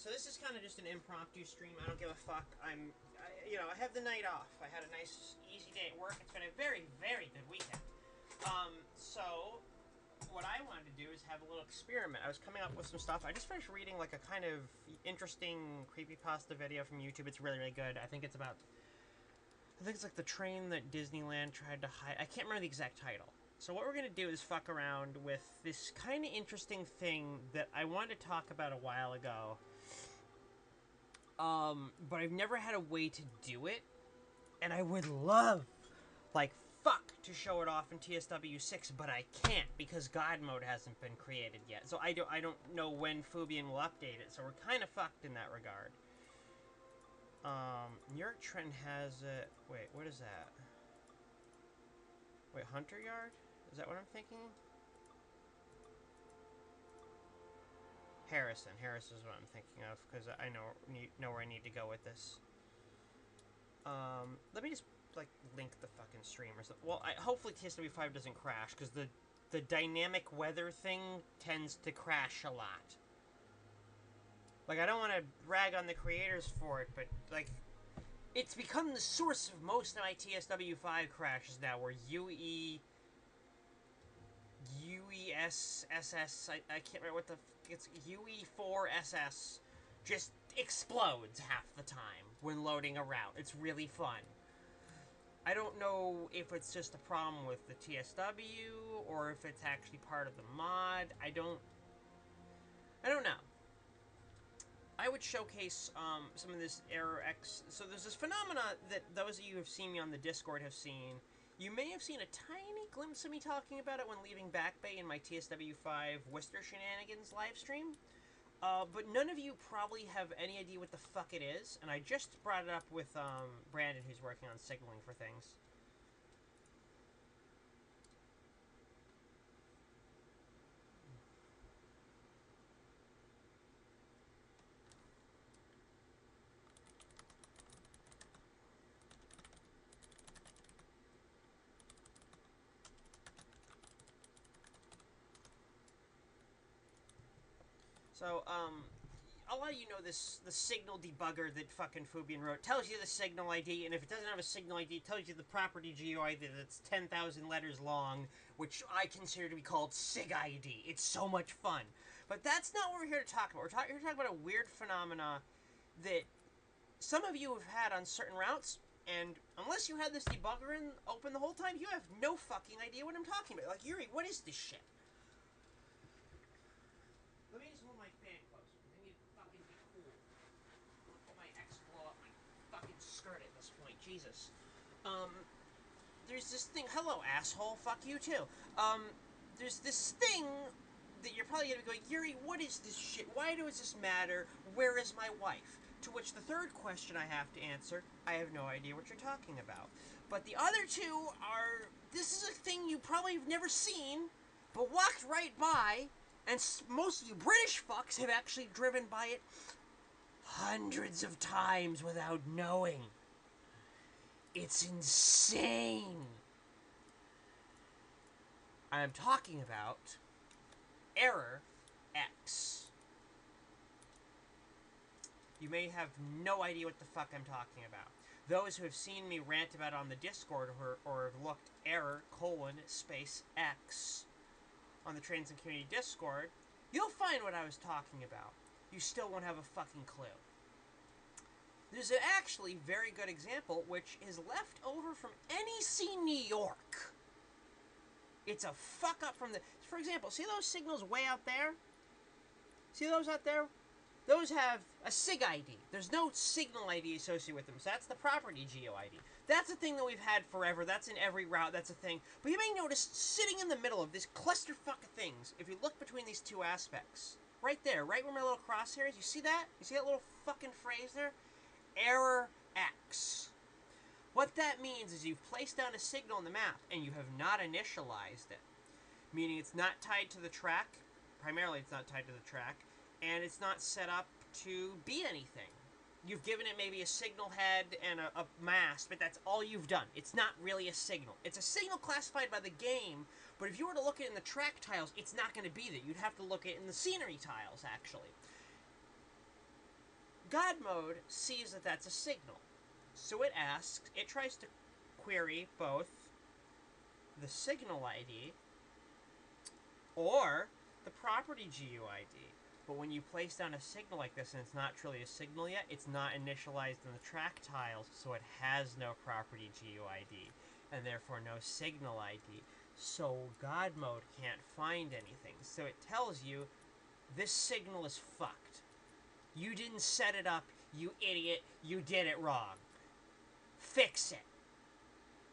So this is kind of just an impromptu stream. I don't give a fuck. I have the night off. I had a nice, easy day at work. It's been a very, very good weekend. So what I wanted to do is have a little experiment. I was coming up with some stuff. I just finished reading like a kind of interesting creepypasta video from YouTube. It's really, really good. I think it's like the train that Disneyland tried to hide. I can't remember the exact title. So what we're going to do is fuck around with this kind of interesting thing that I wanted to talk about a while ago. But I've never had a way to do it. And I would love, like, fuck, to show it off in TSW6, but I can't because God mode hasn't been created yet. So I don't know when Fubian will update it, so we're kind of fucked in that regard. New York Trent has it. Wait, what is that? Wait, Hunter Yard? Is that what I'm thinking? Harrison is what I'm thinking of, because I know where I need to go with this. Let me just, like, link the fucking stream or something. Well, hopefully TSW5 doesn't crash, because the dynamic weather thing tends to crash a lot. Like, I don't want to rag on the creators for it, but, like, it's become the source of most of my TSW5 crashes now, where UESSS, I can't remember what it's UE4SS just explodes half the time when loading a route. It's really fun. I don't know if it's just a problem with the TSW or if it's actually part of the mod. I don't know. I would showcase some of this error X. So there's this phenomena that those of you who have seen me on the Discord have seen. You may have seen a tiny glimpse of me talking about it when leaving Back Bay in my TSW5 Worcester Shenanigans livestream. But none of you probably have any idea what the fuck it is, and I just brought it up with Brandon, who's working on signaling for things. So, a lot of you know the signal debugger that fucking Fubian wrote. Tells you the signal ID, and if it doesn't have a signal ID, it tells you the property GUI that's 10,000 letters long, which I consider to be called SIG ID. It's so much fun. But that's not what we're here to talk about. We're here to talk about a weird phenomena that some of you have had on certain routes, and unless you had this debugger open the whole time, you have no fucking idea what I'm talking about. Like, Yuri, what is this shit? Let me just hold my fan close. I need to fucking be cool. Let my ex blow up my fucking skirt at this point. Jesus. There's this thing. Hello, asshole. Fuck you too. There's this thing that you're probably gonna be going, Yuri, what is this shit? Why does this matter? Where is my wife? To which the third question I have to answer, I have no idea what you're talking about. But the other two are, this is a thing you probably have never seen, but walked right by, and most of you British fucks have actually driven by it hundreds of times without knowing. It's insane. I am talking about Error X. You may have no idea what the fuck I'm talking about. Those who have seen me rant about it on the Discord or have looked error, space X on the Trains and Community Discord, you'll find what I was talking about. You still won't have a fucking clue. There's an actually very good example, which is left over from NEC New York. It's a fuck up from the... For example, see those signals way out there? See those out there? Those have a SIG ID. There's no signal ID associated with them, so that's the property GeoID. That's a thing that we've had forever. That's in every route. That's a thing. But you may notice, sitting in the middle of this clusterfuck of things, if you look between these two aspects, right there, right where my little crosshair is, you see that? You see that little fucking phrase there? Error X. What that means is you've placed down a signal in the map, and you have not initialized it. Meaning it's not tied to the track. Primarily it's not tied to the track. And it's not set up to be anything. You've given it maybe a signal head and a mast, but that's all you've done. It's not really a signal. It's a signal classified by the game, but if you were to look at it in the track tiles, it's not going to be there. You'd have to look at it in the scenery tiles, actually. God mode sees that that's a signal. So it tries to query both the signal ID or the property GUID. But when you place down a signal like this and it's not truly a signal yet, it's not initialized in the track tiles, so it has no property GUID, and therefore no signal ID. So God mode can't find anything. So it tells you, this signal is fucked. You didn't set it up, you idiot. You did it wrong. Fix it.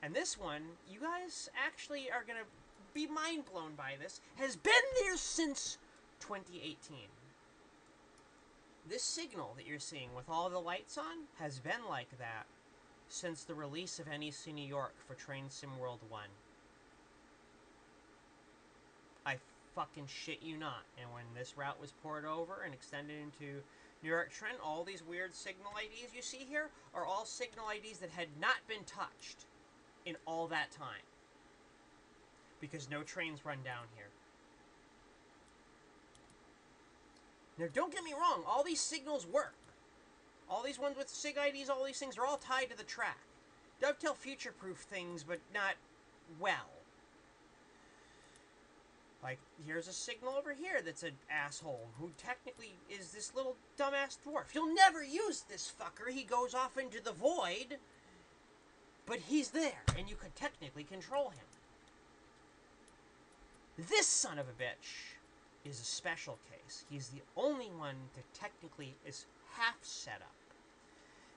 And this one, you guys actually are going to be mind blown by this, has been there since 2018. This signal that you're seeing with all the lights on has been like that since the release of NEC New York for Train Sim World 1. I fucking shit you not. And when this route was poured over and extended into New York Trent, all these weird signal IDs you see here are all signal IDs that had not been touched in all that time. Because no trains run down here. Now, don't get me wrong, all these signals work. All these ones with SIG IDs, all these things are all tied to the track. Dovetail future-proof things, but not well. Like, here's a signal over here that's an asshole who technically is this little dumbass dwarf. You'll never use this fucker. He goes off into the void, but he's there, and you could technically control him. This son of a bitch is a special case. He's the only one that technically is half set up.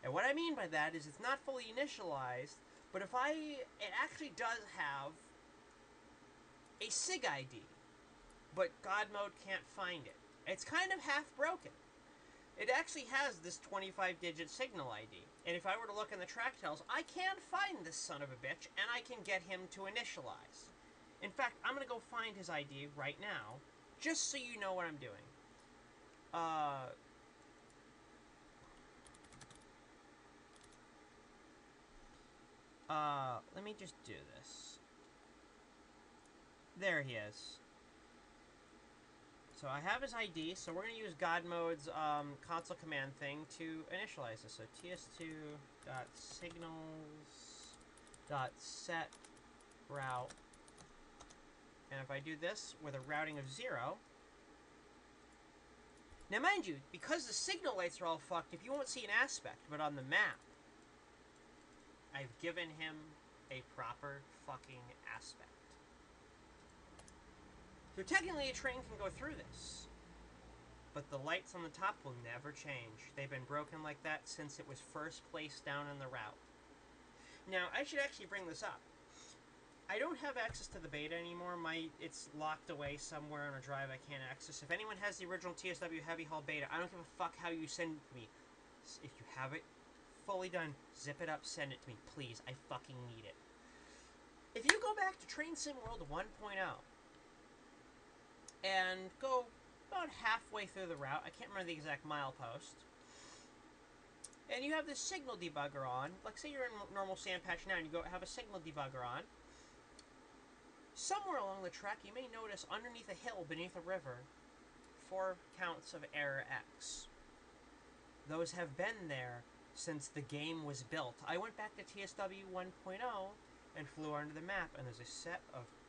And what I mean by that is it's not fully initialized, but it actually does have a SIG ID, but God mode can't find it. It's kind of half broken. It actually has this 25-digit signal ID, and if I were to look in the track tiles, I can find this son of a bitch, and I can get him to initialize. In fact, I'm going to go find his ID right now, just so you know what I'm doing. Let me just do this. There he is. So I have his ID, so we're going to use God mode's console command thing to initialize this. So ts2.signals.set route. And if I do this with a routing of 0... Now mind you, because the signal lights are all fucked, if you won't see an aspect, but on the map, I've given him a proper fucking aspect. So technically a train can go through this, but the lights on the top will never change. They've been broken like that since it was first placed down in the route. Now, I should actually bring this up. I don't have access to the beta anymore. It's locked away somewhere on a drive I can't access. If anyone has the original TSW Heavy Haul beta, I don't give a fuck how you send it to me. If you have it fully done, zip it up, send it to me, please. I fucking need it. If you go back to Train Sim World 1.0 and go about halfway through the route, I can't remember the exact milepost, and you have this signal debugger on, like say you're in normal sand patch now and you go have a signal debugger on, somewhere along the track you may notice underneath a hill beneath a river 4 counts of error X. Those have been there since the game was built. I went back to TSW 1.0 and flew onto the map, and there's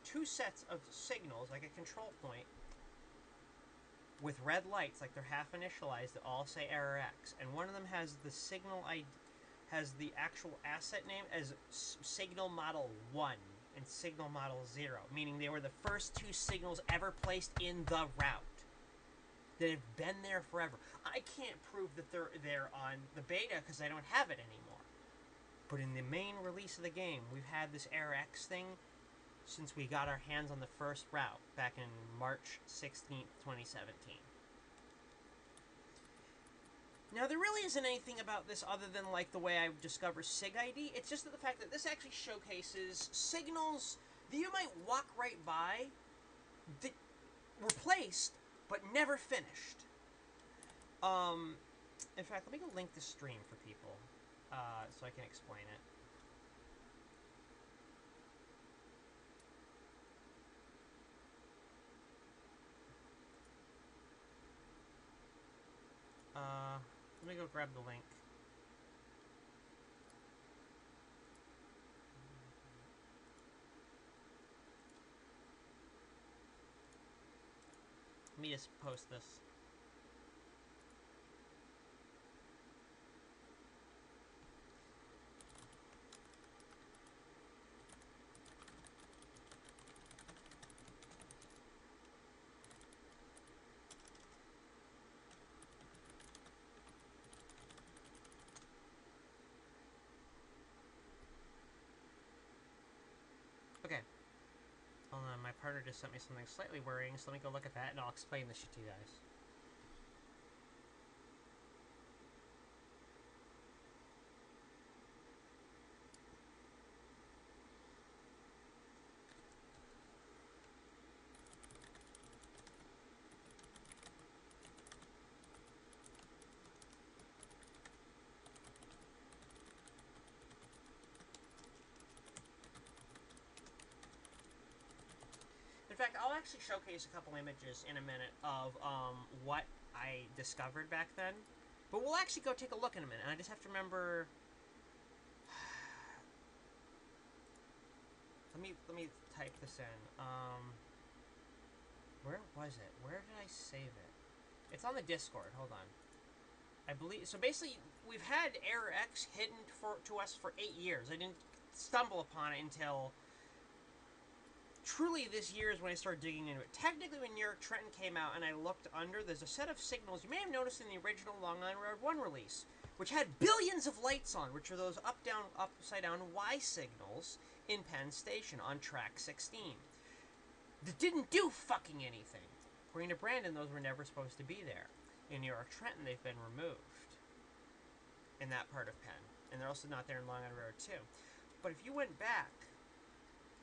two sets of signals, like a control point, with red lights, like they're half initialized, that all say error X. And one of them has the signal ID, has the actual asset name as signal model 1 and signal model 0, meaning they were the first 2 signals ever placed in the route that have been there forever. I can't prove that they're there on the beta because I don't have it anymore. But in the main release of the game, we've had this error X thing since we got our hands on the first route back in March 16th, 2017. Now, there really isn't anything about this other than, like, the way I discover SIG ID. It's just the fact that this actually showcases signals that you might walk right by that were placed but never finished. In fact, let me go link the stream for people so I can explain it. Let me me go grab the link. Let me just post this. Okay. Hold on, my partner just sent me something slightly worrying, so let me go look at that and I'll explain this shit to you guys. In fact, I'll actually showcase a couple images in a minute of what I discovered back then. But we'll actually go take a look in a minute. And I just have to remember. Let me type this in. Where was it? Where did I save it? It's on the Discord. Hold on. I believe so. Basically, we've had Error X hidden to us for 8 years. I didn't stumble upon it until truly this year is when I started digging into it. Technically, when New York Trenton came out and I looked under, there's a set of signals you may have noticed in the original Long Island Railroad 1 release, which had billions of lights on, which are those up, down, upside down Y signals in Penn Station on track 16. That didn't do fucking anything. According to Brandon, those were never supposed to be there. In New York Trenton, they've been removed in that part of Penn. And they're also not there in Long Island Railroad 2. But if you went back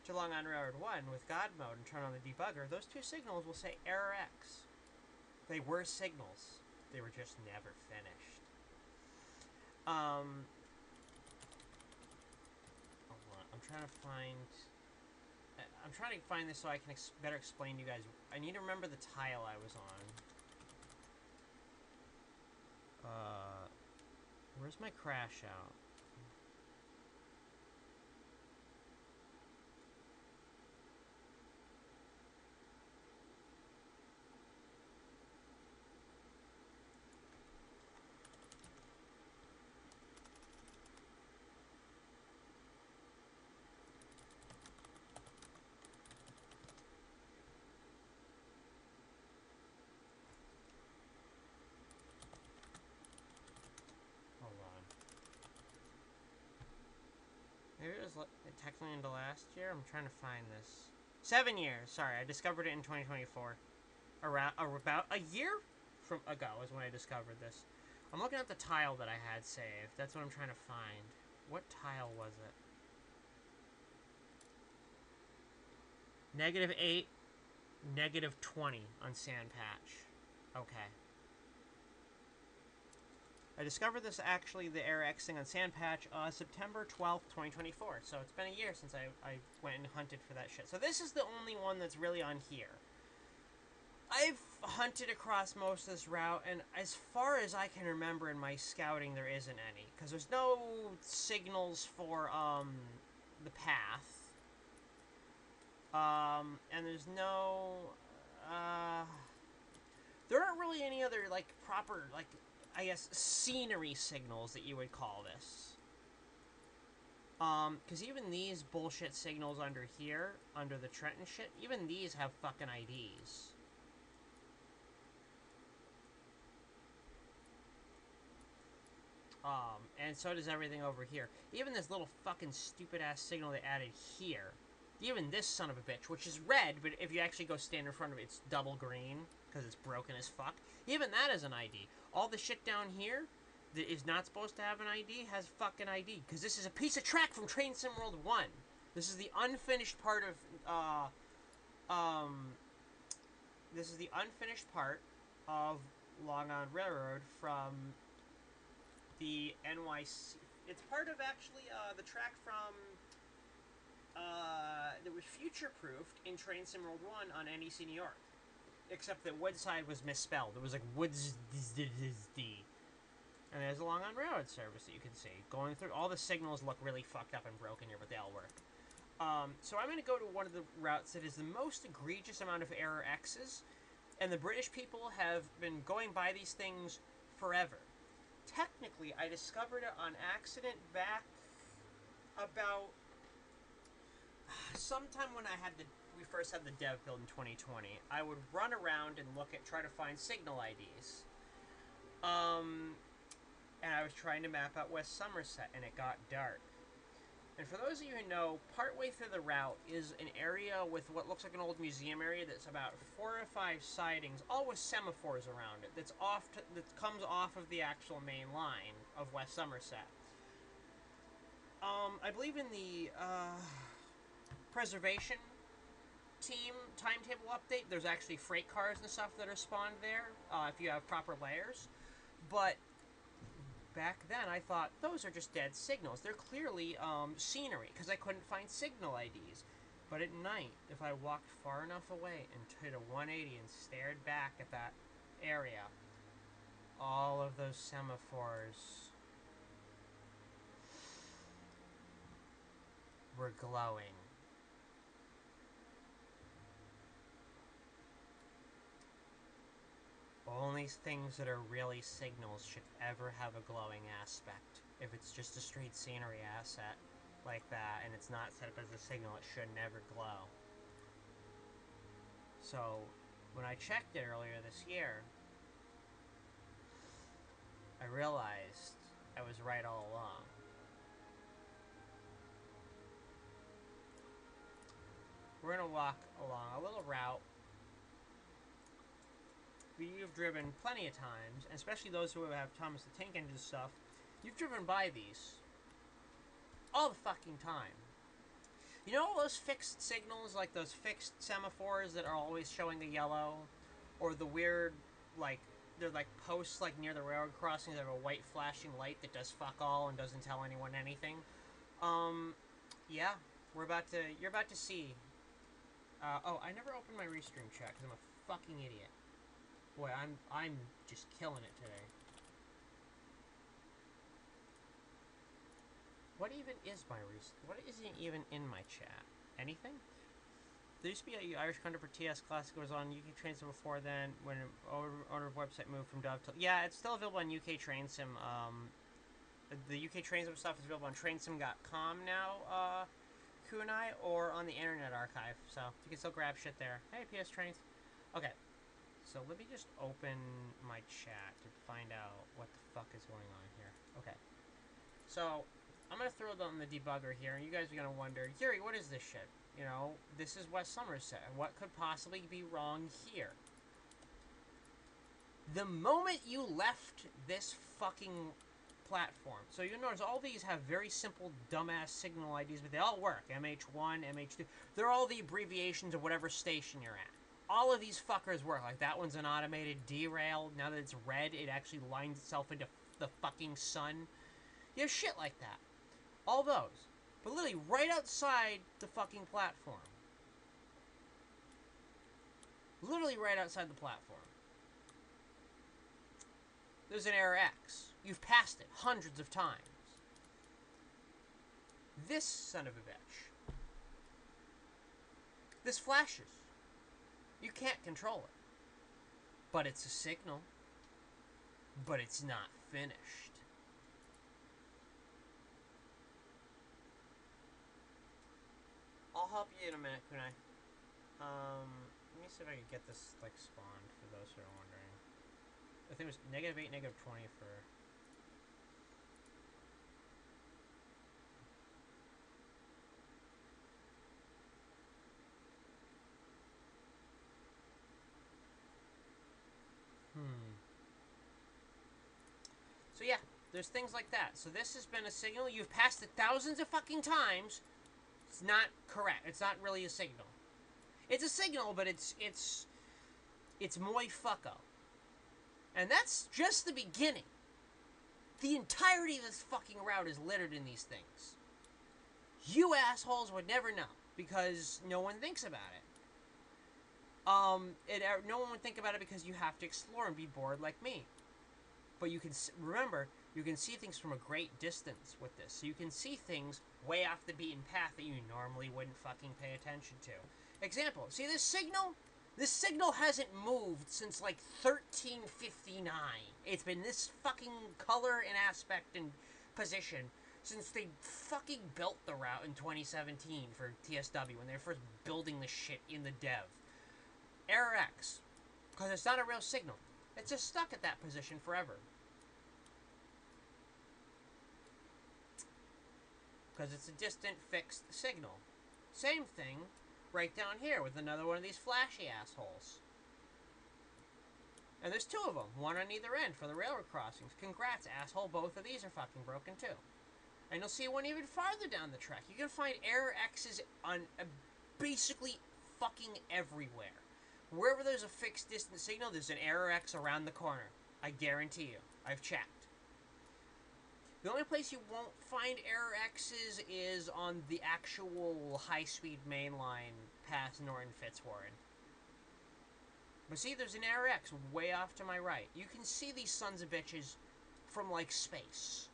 to Long Island Railroad 1 with God mode and turn on the debugger, those two signals will say Error X. They were signals. They were just never finished. Hold on. I'm trying to find this so I can better explain to you guys. I need to remember the tile I was on. Where's my crash out? Maybe it was technically into last year. I'm trying to find this. 7 years. Sorry, I discovered it in 2024. About a year ago is when I discovered this. I'm looking at the tile that I had saved. That's what I'm trying to find. What tile was it? -8, -20 on Sand Patch. Okay. I discovered this actually, the Error X thing on Sand Patch, September 12th, 2024. So it's been a year since I went and hunted for that shit. So this is the only one that's really on here. I've hunted across most of this route, and as far as I can remember in my scouting, there isn't any. Because there's no signals for, the path. And there's no, there aren't really any other, like, proper, like, I guess, scenery signals that you would call this. Because even these bullshit signals under here, under the Trenton shit, even these have fucking IDs. And so does everything over here. Even this little fucking stupid-ass signal they added here. Even this son of a bitch, which is red, but if you actually go stand in front of it, it's double green, because it's broken as fuck. Even that is an ID. All the shit down here that is not supposed to have an ID has fucking ID, because this is a piece of track from Train Sim World 1. This is the unfinished part of, this is the unfinished part of Long Island Railroad from the NYC. It's part of, actually, the track from, that was future-proofed in Train Sim World 1 on NEC New York. Except that Woodside was misspelled. It was like Woodsd. And there's a long on-railroad service that you can see. Going through, all the signals look really fucked up and broken here, but they all work. So I'm going to go to one of the routes that is the most egregious amount of error X's, and the British people have been going by these things forever. Technically, I discovered it on accident back about sometime when we first had the dev build in 2020. I would run around and try to find signal IDs. And I was trying to map out West Somerset, and it got dark. And for those of you who know, partway through the route is an area with what looks like an old museum area that's about 4 or 5 sidings, all with semaphores around it, that comes off of the actual main line of West Somerset. I believe in the preservation team timetable update, there's actually freight cars and stuff that are spawned there, if you have proper layers. But back then, I thought, those are just dead signals. They're clearly scenery, because I couldn't find signal IDs. But at night, if I walked far enough away and hit a 180 and stared back at that area, all of those semaphores were glowing. Only things that are really signals should ever have a glowing aspect. If it's just a straight scenery asset like that, and it's not set up as a signal, it should never glow. So, when I checked it earlier this year, I realized I was right all along. We're going to walk along a little route you've driven plenty of times, especially those who have Thomas the Tank Engine stuff. You've driven by these all the fucking time. You know all those fixed signals, like those fixed semaphores that are always showing the yellow? Or the weird, like, they're like posts like near the railroad crossings that have a white flashing light that does fuck all and doesn't tell anyone anything? Yeah, you're about to see. Oh, I never opened my Restream chat because I'm a fucking idiot. Boy, I'm just killing it today. What even is my what isn't even in my chat? Anything? There used to be an Irish Country for TS Classic. It was on UK Train Sim before then, when owner of website moved from Dovetail. Yeah, it's still available on UK Train Sim. The UK Train Sim stuff is available on trainsim.com now, Kunai, or on the Internet Archive. So you can still grab shit there. Hey, PS Trains. Okay. So let me just open my chat to find out what the fuck is going on here. Okay. So, I'm going to throw on the debugger here, and you guys are going to wonder, Yuri, what is this shit? You know, this is West Somerset. What could possibly be wrong here? The moment you left this fucking platform, so you'll notice all these have very simple, dumbass signal IDs, but they all work. MH1, MH2. They're all the abbreviations of whatever station you're at. All of these fuckers work. Like, that one's an automated derail. Now that it's red, it actually lines itself into the fucking sun. You have shit like that. All those. But literally, right outside the fucking platform. Literally right outside the platform. There's an error X. You've passed it hundreds of times. This son of a bitch. This flashes. You can't control it. But it's a signal. But it's not finished. I'll help you in a minute, Kunai. Let me see if I can get this, like, spawned, for those who are wondering. I think it was -8, -20 for... So yeah, there's things like that. So this has been a signal. You've passed it thousands of fucking times. It's not correct. It's not really a signal. It's a signal, but it's moi fucko. And that's just the beginning. The entirety of this fucking route is littered in these things. You assholes would never know, because no one thinks about it. No one would think about it because you have to explore and be bored like me. But you can remember, You can see things from a great distance with this. So you can see things way off the beaten path that you normally wouldn't fucking pay attention to. Example, see this signal? This signal hasn't moved since like 1359. It's been this fucking color and aspect and position since they fucking built the route in 2017 for TSW when they were first building the shit in the dev. Error X, because it's not a real signal. It's just stuck at that position forever. Because it's a distant fixed signal. Same thing right down here with another one of these flashy assholes. And there's two of them, one on either end for the railroad crossings. Congrats, asshole, both of these are fucking broken too. And you'll see one even farther down the track. You can find error X's on basically fucking everywhere. Wherever there's a fixed distance signal, there's an error X around the corner. I guarantee you. I've checked. The only place you won't find error X's is on the actual high-speed main line past Norton Fitzwarren. But see, there's an error X way off to my right. You can see these sons of bitches from, like, space.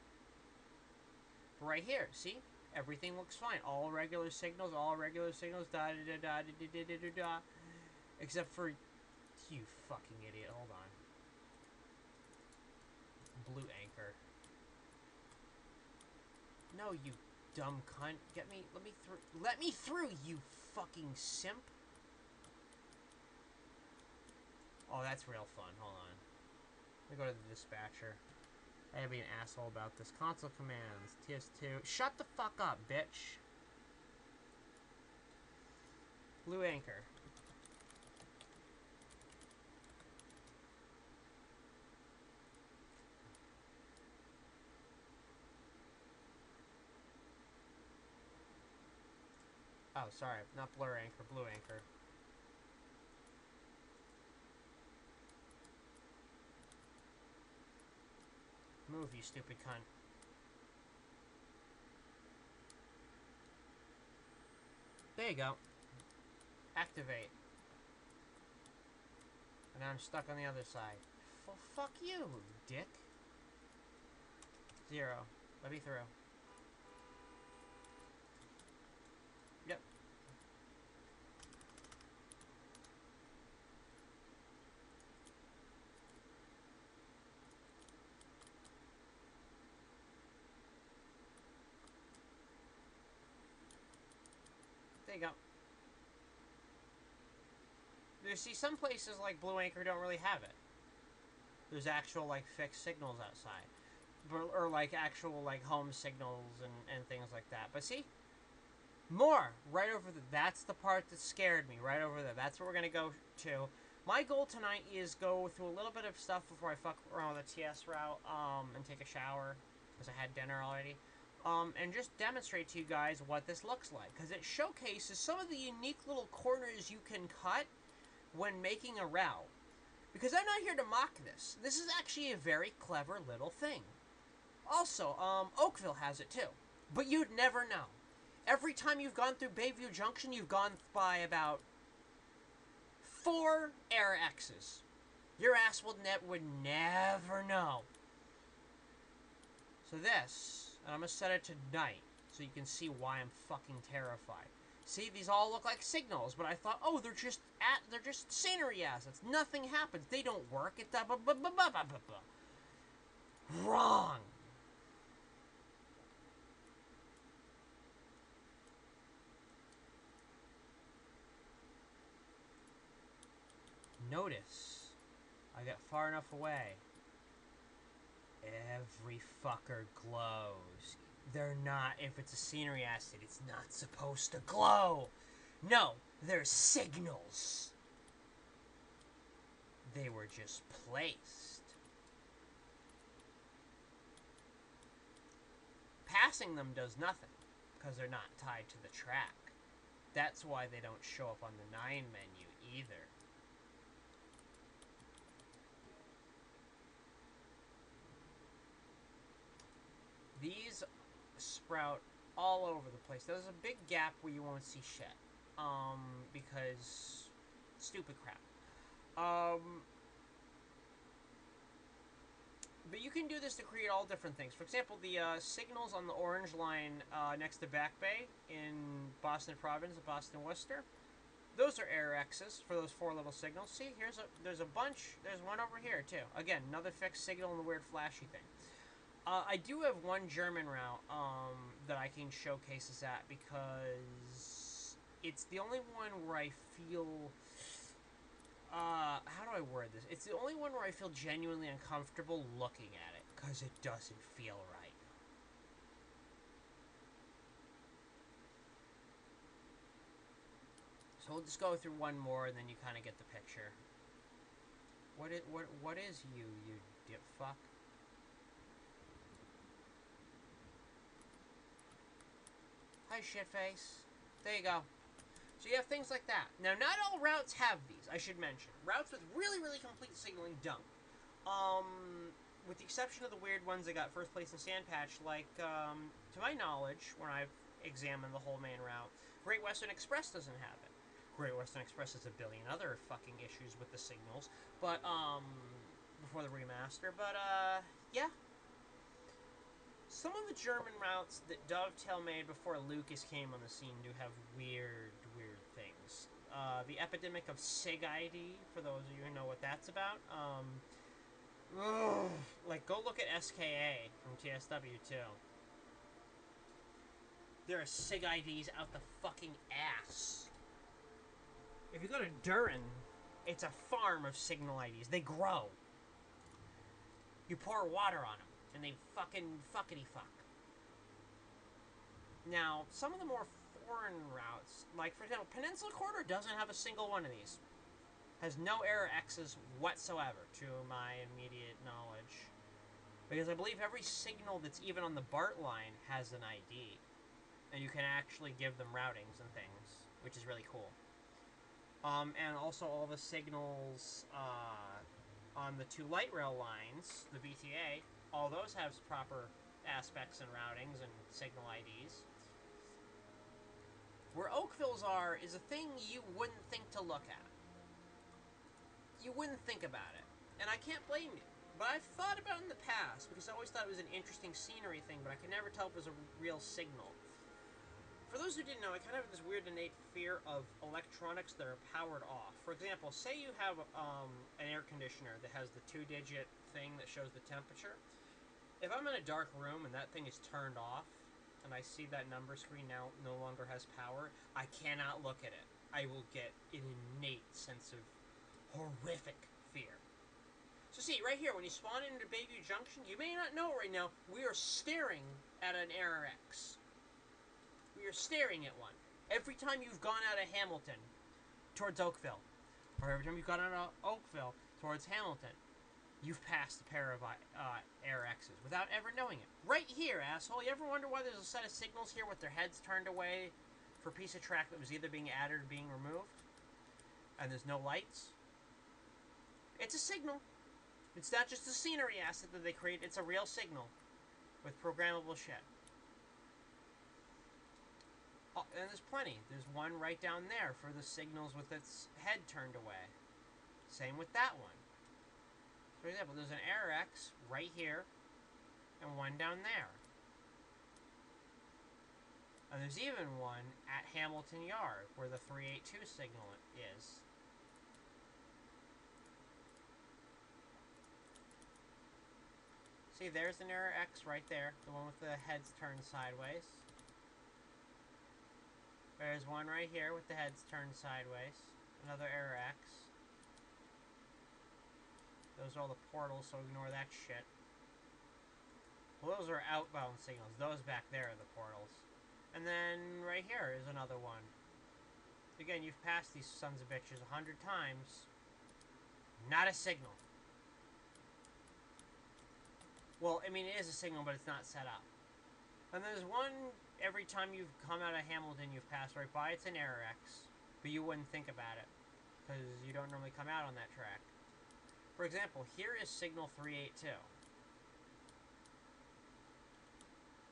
Right here, see? Everything looks fine. All regular signals, da-da-da-da-da-da-da-da-da-da. Except for... You fucking idiot. Hold on. Blue anchor. No, you dumb cunt. Let me through. Let me through, you fucking simp. Oh, that's real fun. Hold on. Let me go to the dispatcher. I gotta be an asshole about this. Console commands. TS2. Shut the fuck up, bitch. Blue anchor. Oh, sorry. Not blur anchor. Blue anchor. Move, you stupid cunt. There you go. Activate. And now I'm stuck on the other side. Well, fuck you, dick. 0. Let me through. Yep. There you go. You see, some places like Blue Anchor don't really have it. There's actual, like, fixed signals outside. Or like, actual, like, home signals and things like that. But see? More! Right over there. That's the part that scared me. Right over there. That's what we're gonna go to. My goal tonight is go through a little bit of stuff before I fuck around with the TS route, and take a shower. Because I had dinner already. And just demonstrate to you guys what this looks like. Because it showcases some of the unique little corners you can cut when making a route. Because I'm not here to mock this. This is actually a very clever little thing. Also, Oakville has it too. But you'd never know. Every time you've gone through Bayview Junction, you've gone by about 4 error X's. Your ass would never know. So this, and I'm going to set it to night, so you can see why I'm fucking terrified. See, these all look like signals, but I thought, oh, they're just scenery assets. Nothing happens. They don't work. It's wrong. Notice, I got far enough away. Every fucker glows. They're not, if it's a scenery asset, it's not supposed to glow. No, they're signals. They were just placed. Passing them does nothing, because they're not tied to the track. That's why they don't show up on the 9 menu either. These sprout all over the place. There's a big gap where you won't see shit. Because stupid crap. But you can do this to create all different things. For example, the signals on the orange line next to Back Bay in Boston Province and Boston Worcester, those are error X's for those 4 little signals. See, there's a bunch. There's one over here too. Again, another fixed signal and the weird flashy thing. I do have one German route that I can showcase this at because it's the only one where I feel. How do I word this? It's the only one where I feel genuinely uncomfortable looking at it because it doesn't feel right. So we'll just go through one more, and then you kind of get the picture. What is you dip fuck? Hi, shitface. There you go. So you have things like that. Now, not all routes have these, I should mention. Routes with really, really complete signaling don't. With the exception of the weird ones that got first place in Sandpatch, like, to my knowledge, when I've examined the whole main route, Great Western Express doesn't have it. Great Western Express has a billion other fucking issues with the signals, but, before the remaster, but, yeah. Some of the German routes that Dovetail made before Lucas came on the scene do have weird things. The epidemic of SIG-ID, for those of you who know what that's about, like, go look at SKA from TSW, too. There are SIG-IDs out the fucking ass. If you go to Durin, it's a farm of signal IDs. They grow. You pour water on them, and they fucking fuckity-fuck. Now, some of the more foreign routes, like, for example, Peninsula Corridor doesn't have a single one of these. Has no error X's whatsoever, to my immediate knowledge. Because I believe every signal that's even on the BART line has an ID. And you can actually give them routings and things, which is really cool. And also all the signals on the 2 light rail lines, the BTA, all those have proper aspects and routings and signal IDs. Where Oakvilles are is a thing you wouldn't think to look at. You wouldn't think about it. And I can't blame you. But I've thought about it in the past, because I always thought it was an interesting scenery thing, but I could never tell if it was a real signal. For those who didn't know, I kind of have this weird innate fear of electronics that are powered off. For example, say you have an air conditioner that has the 2-digit thing that shows the temperature. If I'm in a dark room and that thing is turned off, and I see that number screen now no longer has power, I cannot look at it. I will get an innate sense of horrific fear. So see, right here, when you spawn into Bayview Junction, you may not know right now, we are staring at an error X. We are staring at one. Every time you've gone out of Hamilton towards Oakville, or every time you've gone out of Oakville towards Hamilton, you've passed a pair of error X's without ever knowing it. Right here, asshole. You ever wonder why there's a set of signals here with their heads turned away for a piece of track that was either being added or being removed? And there's no lights? It's a signal. It's not just a scenery asset that they create. It's a real signal with programmable shit. Oh, and there's plenty. There's one right down there for the signals with its head turned away. Same with that one. For example, there's an error X right here, and one down there. And there's even one at Hamilton Yard, where the 382 signal is. See, there's an error X right there, the one with the heads turned sideways. There's one right here with the heads turned sideways. Another error X. Those are all the portals, so ignore that shit. Well, those are outbound signals. Those back there are the portals. And then right here is another one. Again, you've passed these sons of bitches 100 times. Not a signal. Well, I mean, it is a signal, but it's not set up. And there's one, every time you've come out of Hamilton, you've passed right by. It's an error X, but you wouldn't think about it, because you don't normally come out on that track. For example, here is signal 382.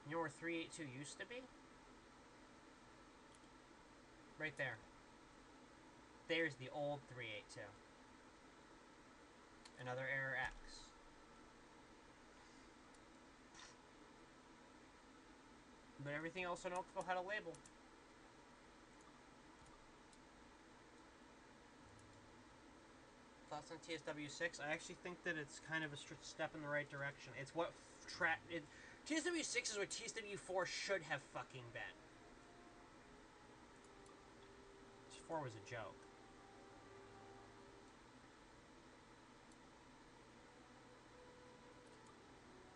You know where 382 used to be? Right there. There's the old 382. Another error X. But everything else on Oakville had a label. Thoughts on TSW6? I actually think that it's kind of a step in the right direction. It's what TSW6 is what TSW4 should have fucking been. 4 was a joke.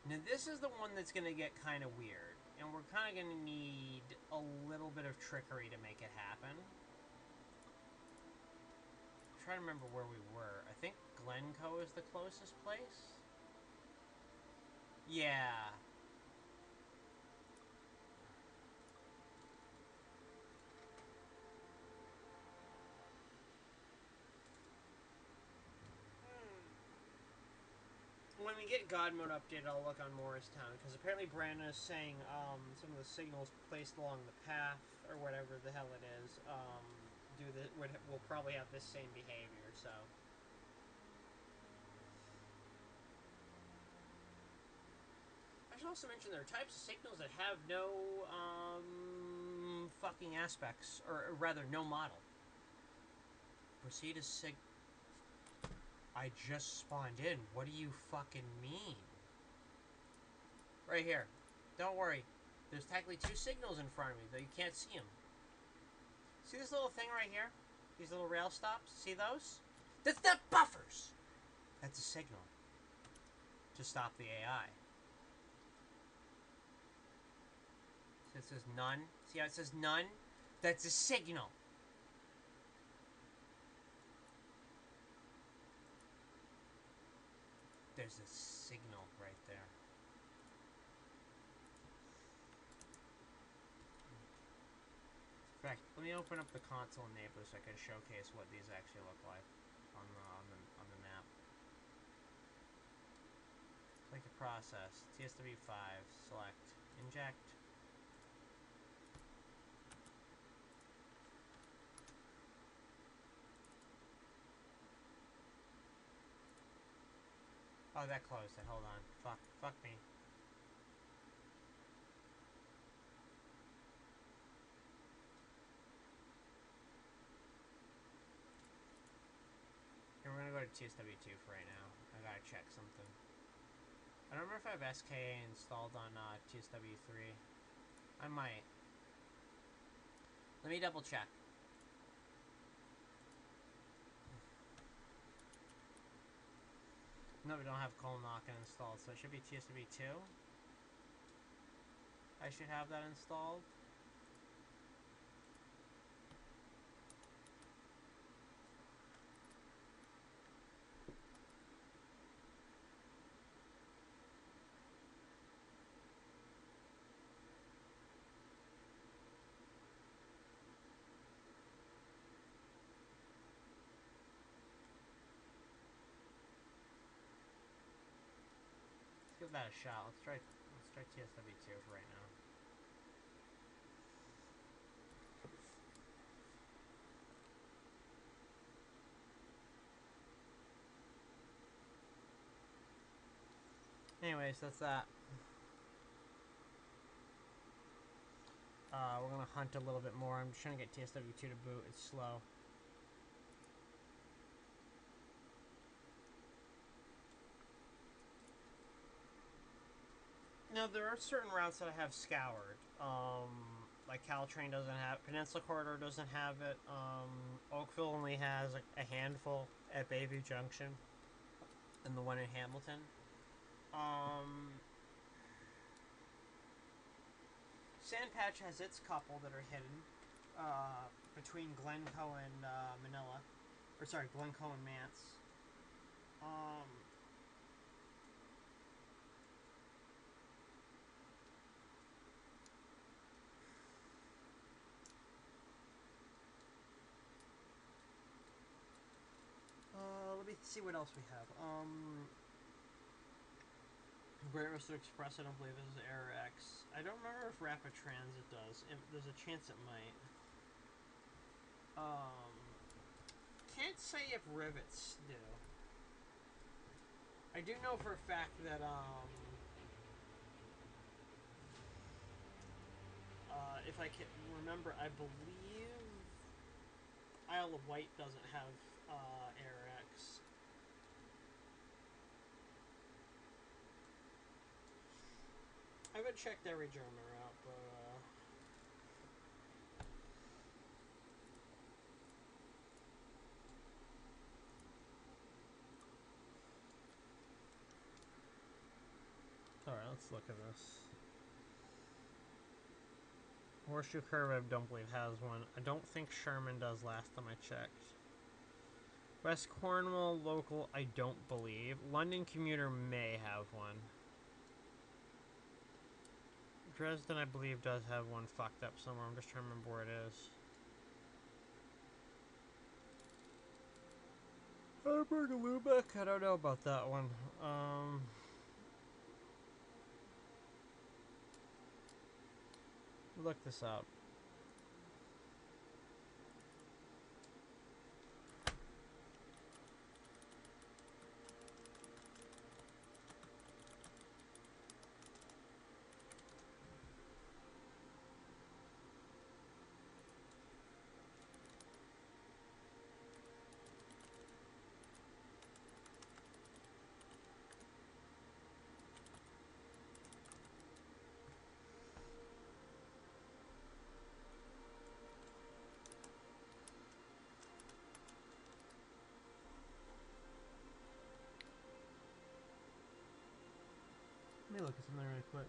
Now this is the one that's going to get kind of weird. And we're kind of going to need a little bit of trickery to make it happen. I'm trying to remember where we were. I think Glencoe is the closest place. Yeah. When we get God mode updated, I'll look on Morristown, because apparently Brandon is saying some of the signals placed along the path, or whatever the hell it is, will probably have this same behavior, so. I should also mention there are types of signals that have no fucking aspects, or rather, no model. Proceed as sig... I just spawned in. What do you fucking mean? Right here. Don't worry. There's technically 2 signals in front of me, though you can't see them. See this little thing right here? These little rail stops? See those? That's not buffers! That's a signal to stop the AI. So it says none. See how it says none? That's a signal. There's a signal right there. In fact, let me open up the console enabler so I can showcase what these actually look like on the map. Select the process. TSW5. Select. Inject. Oh, that closed it. Hold on. Fuck me. Here, we're gonna go to TSW2 for right now. I gotta check something. I don't remember if I have SKA installed on TSW3. I might. Let me double check. No, we don't have Colnocken installed, so it should be TSW2. I should have that installed. Give that a shot. Let's try TSW2 for right now. Anyways, that's that. We're gonna hunt a little bit more. I'm just trying to get TSW2 to boot. It's slow. Now, there are certain routes that I have scoured. Like Caltrain doesn't have, Peninsula Corridor doesn't have it. Oakville only has a handful at Bayview Junction, and the one in Hamilton. Sandpatch has its couple that are hidden between Glencoe and Manila, or sorry, Glencoe and Mance. Let me see what else we have. Great Western Express, I don't believe this is Air X. I don't remember if Rapid Transit does. There's a chance it might. Can't say if Rivets do. I do know for a fact that, if I can remember, I believe Isle of Wight doesn't have AirX. I haven't checked every German route, but alright, let's look at this. Horseshoe Curve, I don't believe has one. I don't think Sherman does last time I checked. West Cornwall local, I don't believe. London Commuter may have one. Dresden, I believe, does have one fucked up somewhere. I'm just trying to remember where it is. Hamburg Lübeck, I don't know about that one. Look this up. Let me look at something really quick.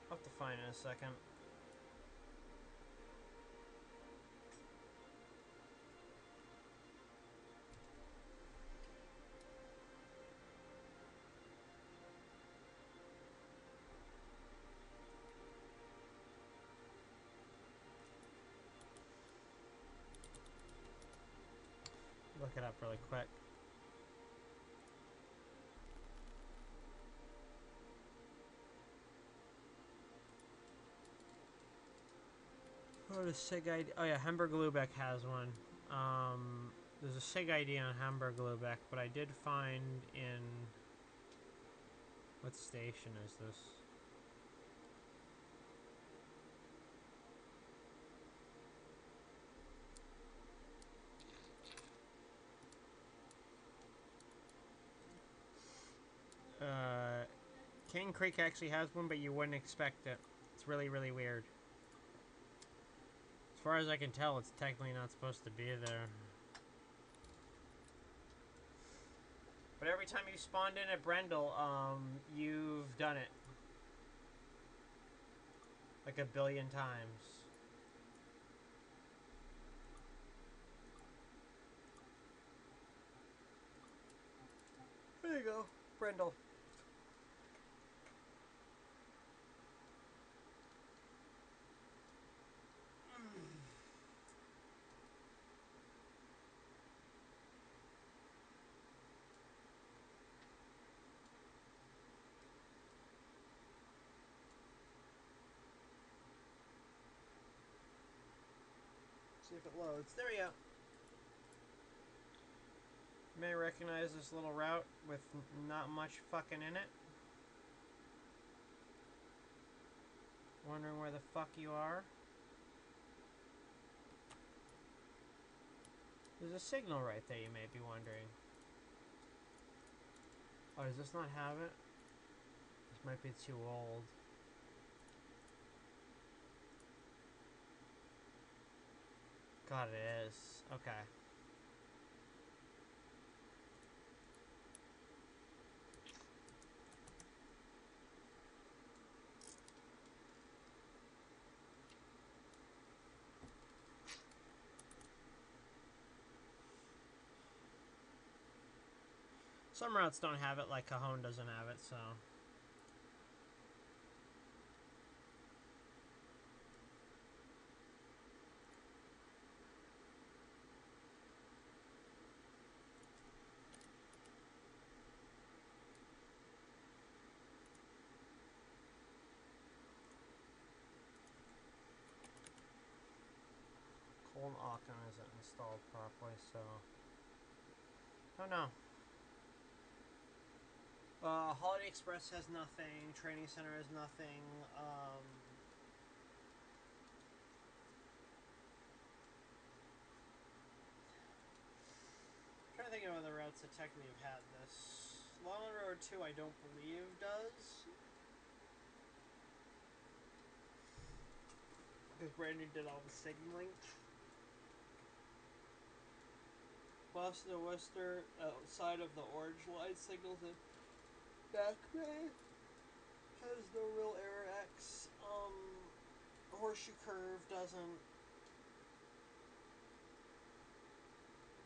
I'll have to find it in a second. Look it up really quick. Oh, the SIG ID. Oh yeah, Hamburg Lübeck has one. There's a SIG ID on Hamburg Lübeck, but I did find in... What station is this? Cane Creek actually has one, but you wouldn't expect it. It's really, really weird. As far as I can tell, it's technically not supposed to be there. But every time you spawned in at Brendel, you've done it. Like 1,000,000,000 times. There you go, Brendel. See if it loads. There we go. You may recognize this little route with not much fucking in it. Wondering where the fuck you are? There's a signal right there, you may be wondering. Oh, does this not have it? This might be too old. God, it is. Okay. Some routes don't have it, like Cajon doesn't have it, so... old Occam isn't installed properly, so... Oh no. Holiday Express has nothing, Training Center has nothing, I'm trying to think of other routes that technically have had this. Law on Road 2 I don't believe does. Because Brandon did all the signaling. Plus the western side of the orange line signals in back bay has no real error X. Horseshoe Curve doesn't.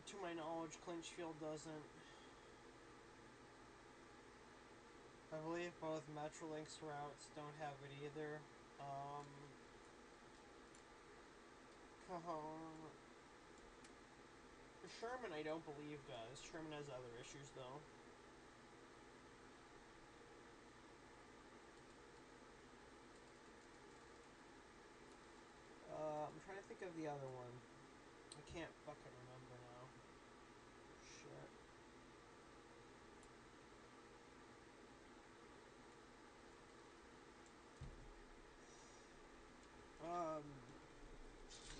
To my knowledge, Clinchfield doesn't. I believe both Metrolinx routes don't have it either. Cajon. Sherman I don't believe does. Sherman has other issues though. I'm trying to think of the other one. I can't fucking remember now. Shit.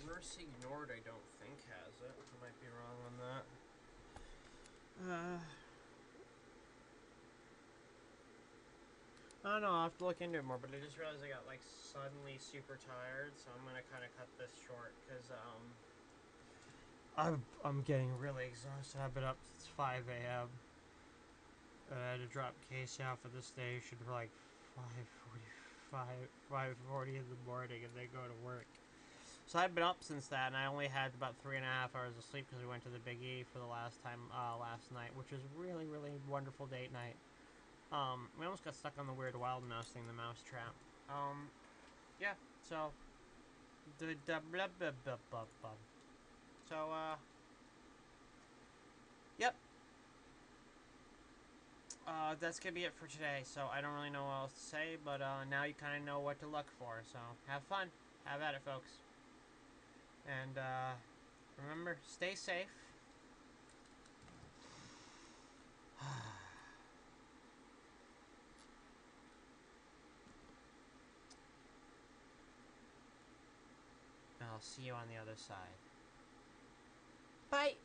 Mercy Ignored I don't think has it. I might be wrong on that. I don't know, I'll have to look into it more, but I just realized I got, like, suddenly super tired, so I'm gonna kind of cut this short, because, I'm getting really exhausted. I've been up since 5 a.m. I had to drop Casey off at the station for, like, 5:40 in the morning, and then go to work. So I've been up since that, and I only had about 3.5 hours of sleep because we went to the Big E for the last time last night, which was really, really wonderful date night. We almost got stuck on the Weird Wild Mouse thing, the mousetrap. Yeah, so... So, yep. That's gonna be it for today, so I don't really know what else to say, but now you kind of know what to look for, so have fun. Have at it, folks. And, remember, stay safe. I'll see you on the other side. Bye!